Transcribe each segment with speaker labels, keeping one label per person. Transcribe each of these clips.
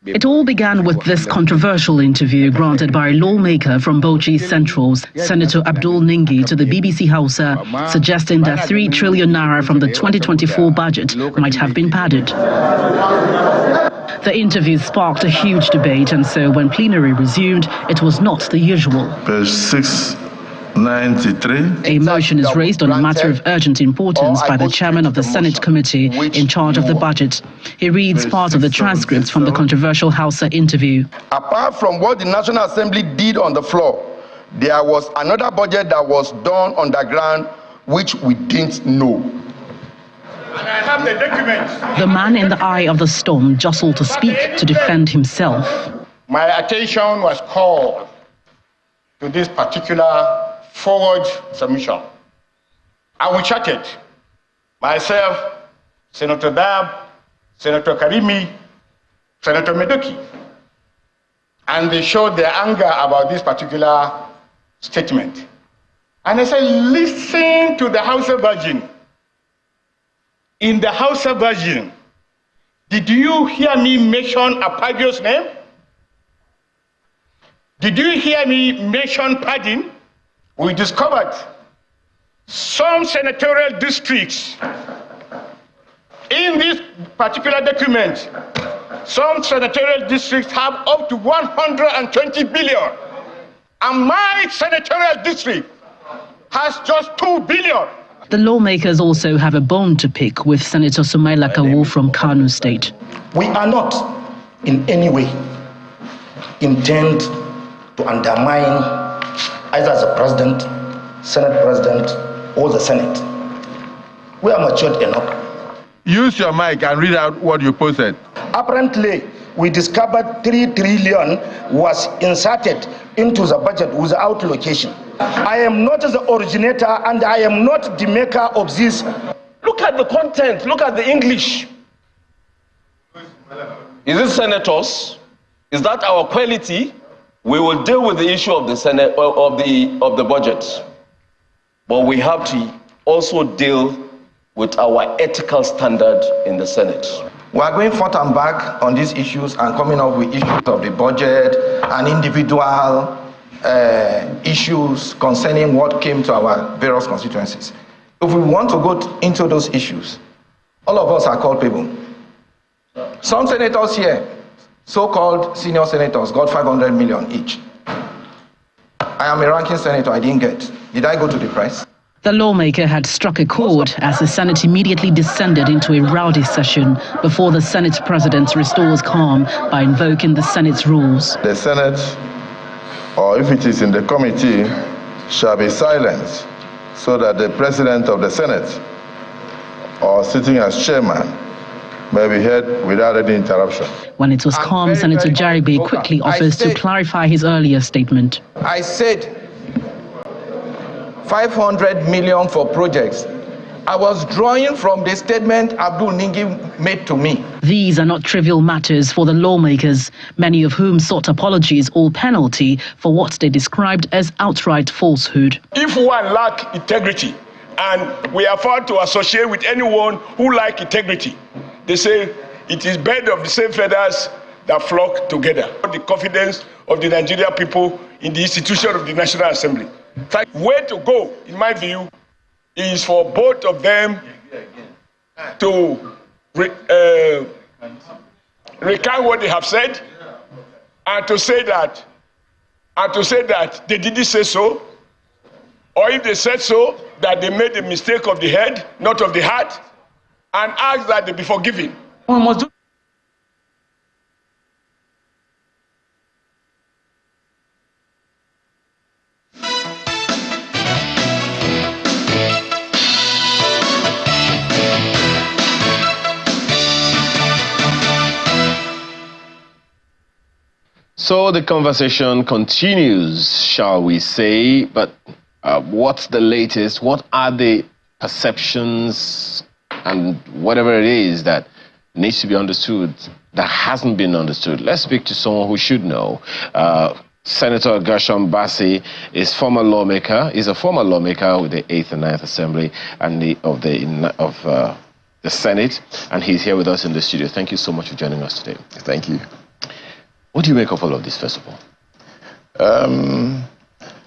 Speaker 1: It all began with this controversial interview granted by a lawmaker from Bauchi Central's Senator Abdul Ningi to the BBC Hausa, suggesting that 3 trillion naira from the 2024 budget might have been padded. The interview sparked a huge debate, and so when plenary resumed, it was not the usual.
Speaker 2: Page 693.
Speaker 1: A motion is raised on a matter of urgent importance by the chairman of the Senate committee in charge of the budget. He reads part of the transcripts from the controversial Hausa interview.
Speaker 3: Apart from what the National Assembly did on the floor, there was another budget that was done underground which we didn't know.
Speaker 4: I have the documents.
Speaker 1: The man in the eye of the storm jostled to speak to defend himself.
Speaker 4: My attention was called to this particular forward submission. And we chatted. Myself, Senator Dab, Senator Karimi, Senator Medoki. And they showed their anger about this particular statement. And I said, listen to the Hausa Virgin. In the Hausa Virgin, did you hear me mention Apagio's name? Did you hear me mention padding? We discovered some senatorial districts in this particular document. Some senatorial districts have up to 120 billion. And my senatorial district has just 2 billion.
Speaker 1: The lawmakers also have a bone to pick with Senator Sumaila Kawu from Kano State.
Speaker 5: We are not in any way intend to undermine either the president, Senate president, or the Senate. We are matured enough.
Speaker 2: Use your mic and read out what you posted.
Speaker 5: Apparently, we discovered 3 trillion was inserted into the budget without location. I am not the originator and I am not the maker of this.
Speaker 6: Look at the content, look at the English. Is it senators? Is that our quality? We will deal with the issue of the Senate of the budget. But we have to also deal with our ethical standard in the Senate.
Speaker 5: We are going forth and back on these issues and coming up with issues of the budget and individual issues concerning what came to our various constituencies. If we want to go into those issues, all of us are culpable. Some senators here, so-called senior senators, got 500 million each. I am a ranking senator, I didn't get. Did I go to the press?
Speaker 1: The lawmaker had struck a chord as the Senate immediately descended into a rowdy session before the Senate president restores calm by invoking the Senate's rules.
Speaker 2: The Senate, or if it is in the committee, shall be silenced so that the president of the Senate, or sitting as chairman, may be heard without any interruption.
Speaker 1: When it was calm, Senator Jaribe quickly offers to clarify his earlier statement.
Speaker 5: I said 500 million for projects. I was drawing from the statement Abdul Ningi made to me.
Speaker 1: These are not trivial matters for the lawmakers, many of whom sought apologies or penalty for what they described as outright falsehood.
Speaker 4: If one lacks integrity, and we are found to associate with anyone who lacks integrity, they say it is birds of the same feathers that flock together. The confidence of the Nigerian people in the institution of the National Assembly. The way to go, in my view, is for both of them to recount what they have said and to say that they didn't say so, or if they said so, that they made a mistake of the head, not of the heart, and ask that they be forgiven. We must do.
Speaker 7: So the conversation continues, shall we say, but what's the latest? What are the perceptions and whatever it is that needs to be understood that hasn't been understood? Let's speak to someone who should know. Senator Gershom Bassey is a former lawmaker with the 8th and 9th Assembly and the Senate, and he's here with us in the studio. Thank you so much for joining us today.
Speaker 8: Thank you.
Speaker 7: What do you make of all of this, first of all?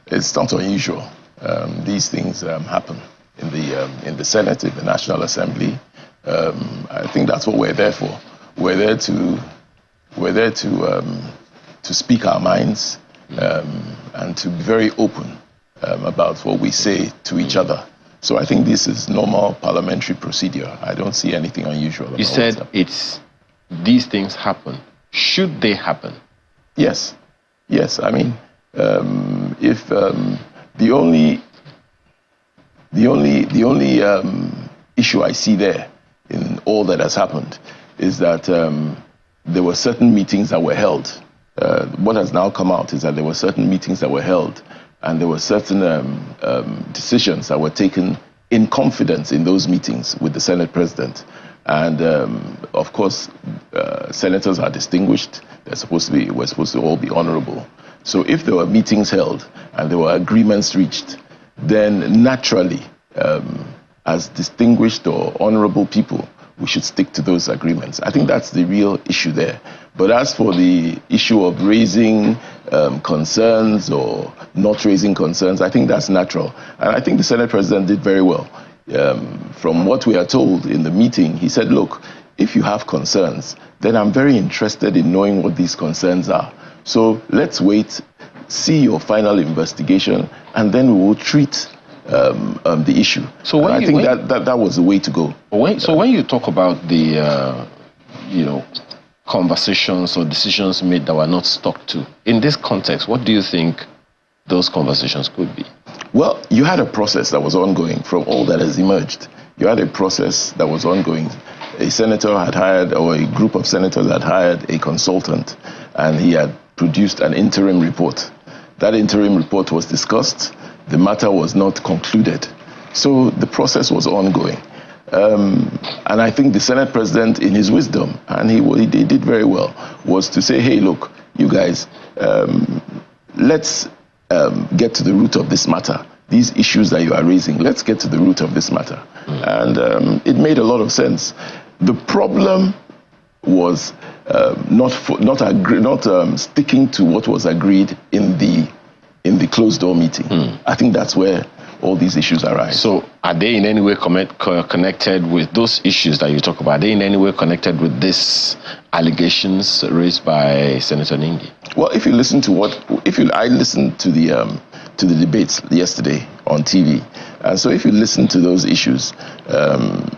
Speaker 8: It's not unusual. These things happen in the Senate, in the National Assembly. I think that's what we're there for. We're there to speak our minds and to be very open about what we say to each other. So I think this is normal parliamentary procedure. I don't see anything unusual about it.
Speaker 7: You said these things happen. Should they happen?
Speaker 8: Yes. Yes. I mean, if the only issue I see there in all that has happened is that there were certain meetings that were held. What has now come out is that there were certain meetings that were held, and there were certain decisions that were taken in confidence in those meetings with the Senate President. And of course, senators are distinguished. We're supposed to all be honorable. So if there were meetings held and there were agreements reached, then naturally, as distinguished or honorable people, we should stick to those agreements. I think that's the real issue there. But as for the issue of raising concerns or not raising concerns, I think that's natural. And I think the Senate President did very well. From what we are told in the meeting, he said, look, if you have concerns, then I'm very interested in knowing what these concerns are. So let's wait, see your final investigation, and then we will treat the issue. So I think that was the way to go.
Speaker 7: So when you talk about the, conversations or decisions made that were not stuck to, in this context, what do you think those conversations could be?
Speaker 8: Well, you had a process that was ongoing from all that has emerged. You had a process that was ongoing. A senator had hired, or a group of senators had hired a consultant, and he had produced an interim report. That interim report was discussed. The matter was not concluded. So the process was ongoing. And I think the Senate President, in his wisdom, and he did very well, was to say, hey, look, you guys, let's get to the root of this matter. These issues that you are raising, let's get to the root of this matter. And it made a lot of sense. The problem was not sticking to what was agreed in the closed-door meeting. I think that's where all these issues arise.
Speaker 7: So are they in any way connected with those issues that you talk about? Are they in any way connected with these allegations raised by Senator Ningi?
Speaker 8: Well, if you listen to I listened to the debates yesterday on TV, and so if you listen to those issues,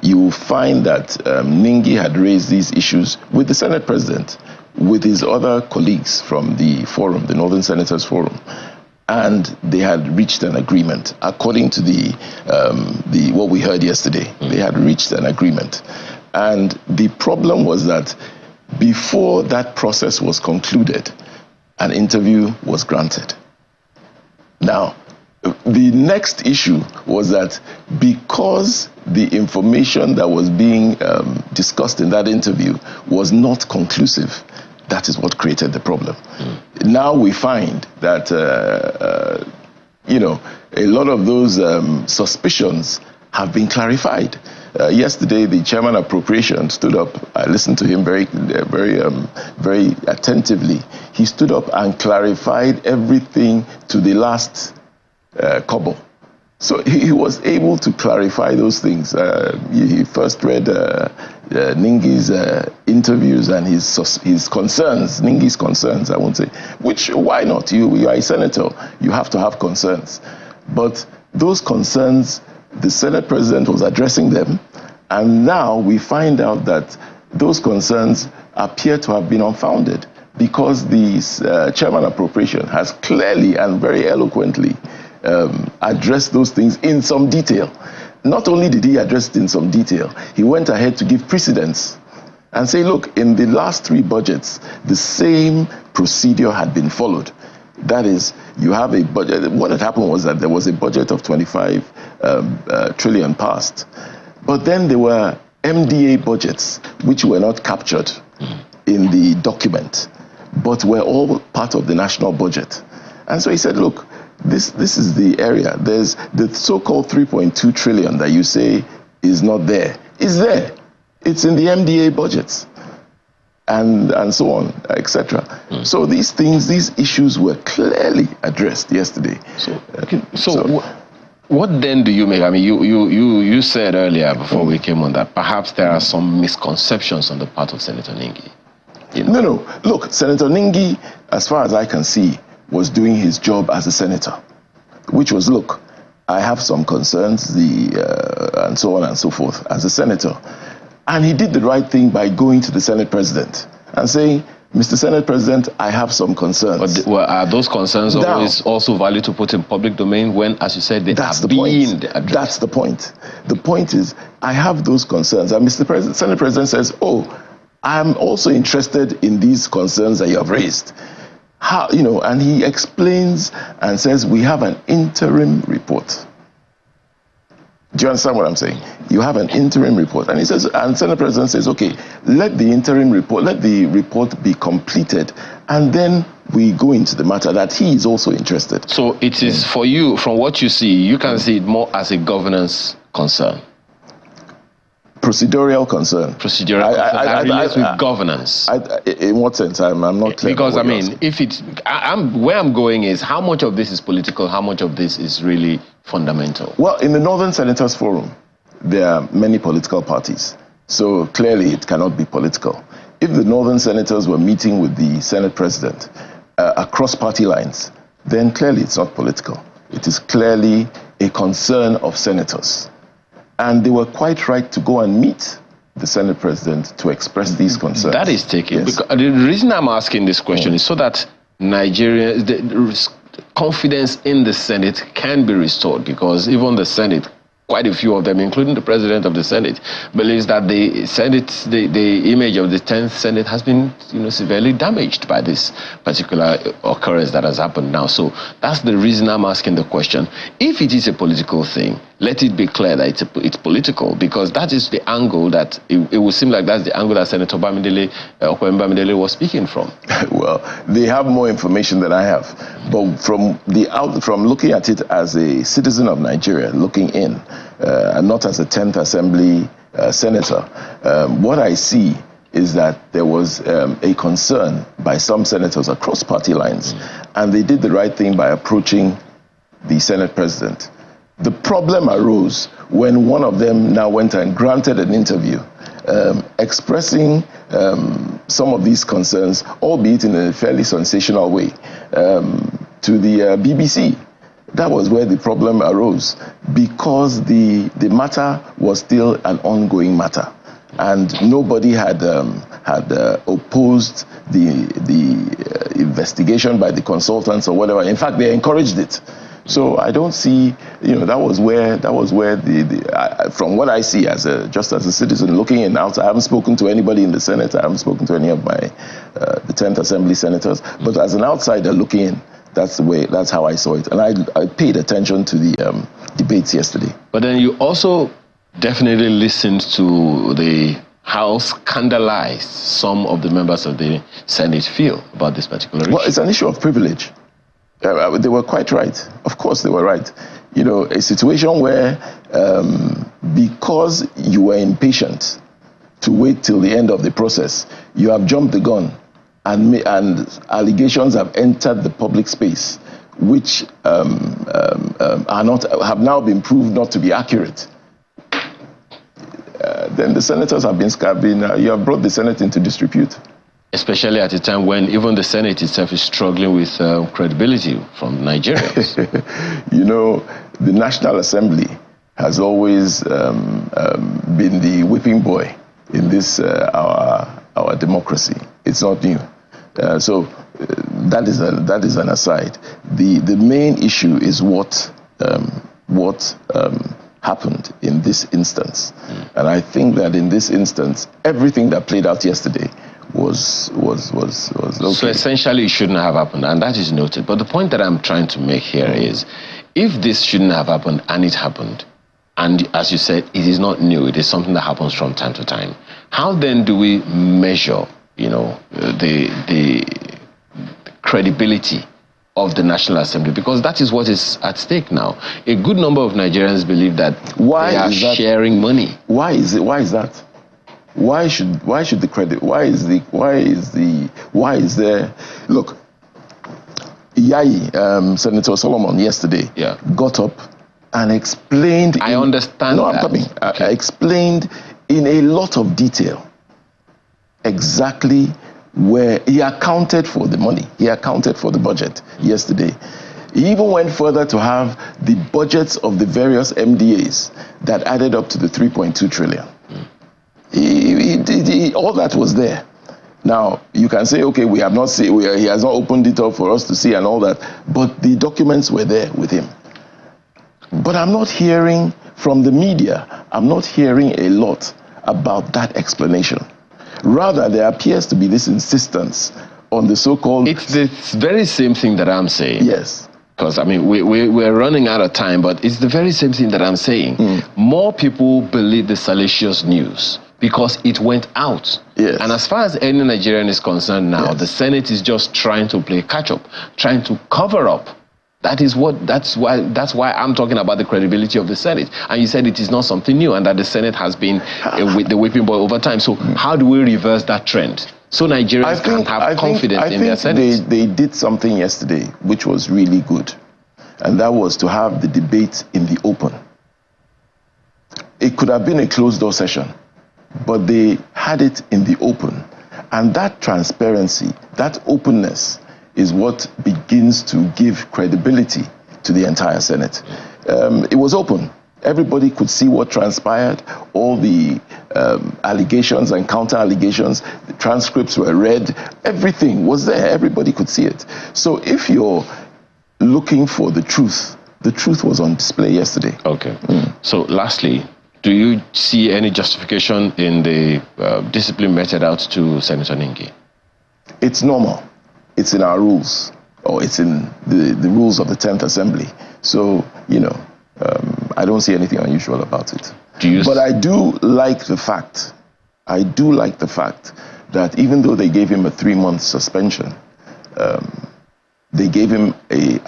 Speaker 8: you will find that Ningi had raised these issues with the Senate President, with his other colleagues from the forum, the Northern Senators Forum, and they had reached an agreement. According to what we heard yesterday, they had reached an agreement. And the problem was that before that process was concluded, an interview was granted. Now, the next issue was that because the information that was being discussed in that interview was not conclusive, that is what created the problem. Now we find that, a lot of those suspicions have been clarified. Yesterday, the chairman of appropriation stood up. I listened to him very attentively. He stood up and clarified everything to the last kobo. So he was able to clarify those things. He first read Ningi's interviews and his concerns, Ningi's concerns, I won't say. Why not? You are a senator. You have to have concerns. But those concerns, the Senate President was addressing them, and now we find out that those concerns appear to have been unfounded because the chairman of appropriation has clearly and very eloquently addressed those things in some detail. Not only did he address it in some detail, he went ahead to give precedence and say, look, in the last 3 budgets, the same procedure had been followed. That is, you have a budget. What had happened was that there was a budget of 25 trillion passed. But then there were MDA budgets which were not captured in the document, but were all part of the national budget. And so he said, look, this is the area. There's the so-called 3.2 trillion that you say is not there. It's there. It's in the MDA budgets. and so on, etc. So these things, these issues were clearly addressed yesterday.
Speaker 7: What then do you make? I mean, you said earlier before we came on that perhaps there are some misconceptions on the part of Senator Ningi.
Speaker 8: No. Look, Senator Ningi, as far as I can see, was doing his job as a senator, which was, look, I have some concerns, and so on and so forth, as a senator. And he did the right thing by going to the Senate President and saying, Mr. Senate President, I have some concerns.
Speaker 7: But are those concerns always also valid to put in public domain when, as you said, they are being addressed?
Speaker 8: That's the point. The point is, I have those concerns. And Mr. President, Senate President says, oh, I'm also interested in these concerns that you have raised. How, and he explains and says, we have an interim report. Do you understand what I'm saying? You have an interim report. And he says, and Senate President says, okay, let the report be completed, and then we go into the matter that he is also interested.
Speaker 7: So it is for you, from what you see, you can see it more as a governance concern.
Speaker 8: Procedural concern.
Speaker 7: Procedural concern that relates with governance.
Speaker 8: In what sense? I'm not clear.
Speaker 7: Because I mean, if it's, where I'm going is how much of this is political, how much of this is really fundamental.
Speaker 8: Well, in the Northern Senators Forum, there are many political parties, so clearly it cannot be political. If the Northern Senators were meeting with the Senate President across party lines, then clearly it's not political. It is clearly a concern of senators. And they were quite right to go and meet the Senate President to express these concerns.
Speaker 7: That is taken.
Speaker 8: Yes.
Speaker 7: Because the reason I'm asking this question is so that the confidence in the Senate can be restored, because even the Senate, quite a few of them, including the President of the Senate, believes that the Senate, the image of the 10th Senate has been, severely damaged by this particular occurrence that has happened now. So that's the reason I'm asking the question. If it is a political thing, let it be clear that it's political, because that is the angle that it would seem like that's the angle that Senator Bamidele was speaking from.
Speaker 8: Well, they have more information than I have, but from looking at it as a citizen of Nigeria, looking in, and not as a 10th Assembly senator, what I see is that there was a concern by some senators across party lines, and they did the right thing by approaching the Senate President. The problem arose when one of them now went and granted an interview expressing some of these concerns, albeit in a fairly sensational way, to the BBC. That was where the problem arose, because the matter was still an ongoing matter, and nobody had opposed the investigation by the consultants or whatever. In fact, they encouraged it. So I don't see, that was where from what I see just as a citizen looking in out, I haven't spoken to anybody in the Senate, I haven't spoken to any of the 10th Assembly senators, but as an outsider looking in, that's how I saw it. And I paid attention to the debates yesterday.
Speaker 7: But then you also definitely listened to how scandalized some of the members of the Senate feel about this particular issue.
Speaker 8: Well, it's an issue of privilege. They were quite right. Of course they were right. A situation where because you were impatient to wait till the end of the process, you have jumped the gun, and allegations have entered the public space, which have now been proved not to be accurate. Then the senators have you have brought the Senate into disrepute.
Speaker 7: Especially at a time when even the Senate itself is struggling with credibility from Nigerians.
Speaker 8: The National Assembly has always been the whipping boy in this our democracy. It's not new. So that is an aside. The main issue is what happened in this instance, and I think that in this instance, everything that played out yesterday was okay.
Speaker 7: So essentially it shouldn't have happened, and that is noted. But the point that I'm trying to make here is, if this shouldn't have happened and it happened, and as you said, it is not new, it is something that happens from time to time, how then do we measure, the credibility of the National Assembly? Because that is what is at stake now. A good number of Nigerians believe that they are sharing money.
Speaker 8: Why is that? Why is there? Look, Senator Solomon yesterday got up and explained.
Speaker 7: I understand.
Speaker 8: No, I'm coming.
Speaker 7: Okay.
Speaker 8: Explained in a lot of detail exactly where he accounted for the money. He accounted for the budget yesterday. He even went further to have the budgets of the various MDAs that added up to the 3.2 trillion. All that was there. Now, you can say, okay, we have not seen, he has not opened it up for us to see and all that, but the documents were there with him. But I'm not hearing from the media, I'm not hearing a lot about that explanation. Rather, there appears to be this insistence on the so-called...
Speaker 7: It's the very same thing that I'm saying.
Speaker 8: Yes.
Speaker 7: Because, I mean, we're running out of time, but it's the very same thing that I'm saying. More people believe the salacious news because it went out.
Speaker 8: Yes.
Speaker 7: And as far as any Nigerian is concerned now, the Senate is just trying to play catch-up, trying to cover up. That's why I'm talking about the credibility of the Senate. And you said it is not something new and that the Senate has been with the whipping boy over time. So how do we reverse that trend? So Nigerians can have confidence in their Senate.
Speaker 8: They did something yesterday which was really good. And that was to have the debate in the open. It could have been a closed-door session, but they had it in the open. And that transparency, that openness, is what begins to give credibility to the entire Senate. It was open. Everybody could see what transpired, all the allegations and counter-allegations, the transcripts were read, everything was there, everybody could see it. So if you're looking for the truth was on display yesterday.
Speaker 7: Okay. So lastly, do you see any justification in the discipline meted out to Senator Ningi? It's normal. It's in our rules, or it's in the rules of the 10th Assembly. So, you know, I don't see anything unusual about it. But I do like the fact, that even though they gave him a 3-month suspension, they gave him a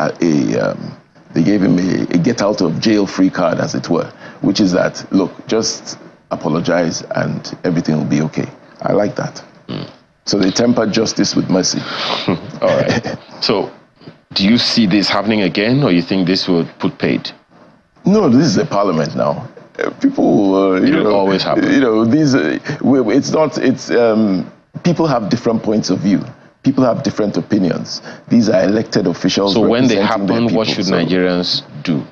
Speaker 7: get out of jail free card, as it were, which is that, look, just apologize and everything will be okay. I like that. So they tempered justice with mercy. All right. So do you see this happening again, or you think this will put paid?
Speaker 8: No, this is a parliament now. People,
Speaker 7: always happen.
Speaker 8: People have different points of view. People have different opinions. These are elected officials.
Speaker 7: So when they happen, what should Nigerians do?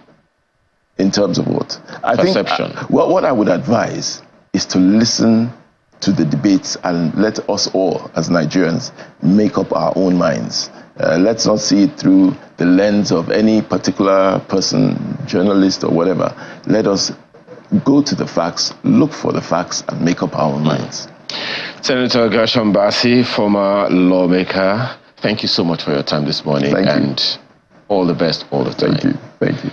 Speaker 8: In terms of what?
Speaker 7: Perception.
Speaker 8: What I would advise is to listen to the debates and let us all, as Nigerians, make up our own minds. Let's not see it through the lens of any particular person, journalist or whatever. Let us go to the facts, look for the facts, and make up our own minds.
Speaker 7: Senator Gershom Bassey, former lawmaker, thank you so much for your time this morning.
Speaker 8: Thank you.
Speaker 7: And all the best all the time.
Speaker 8: Thank you. Thank you.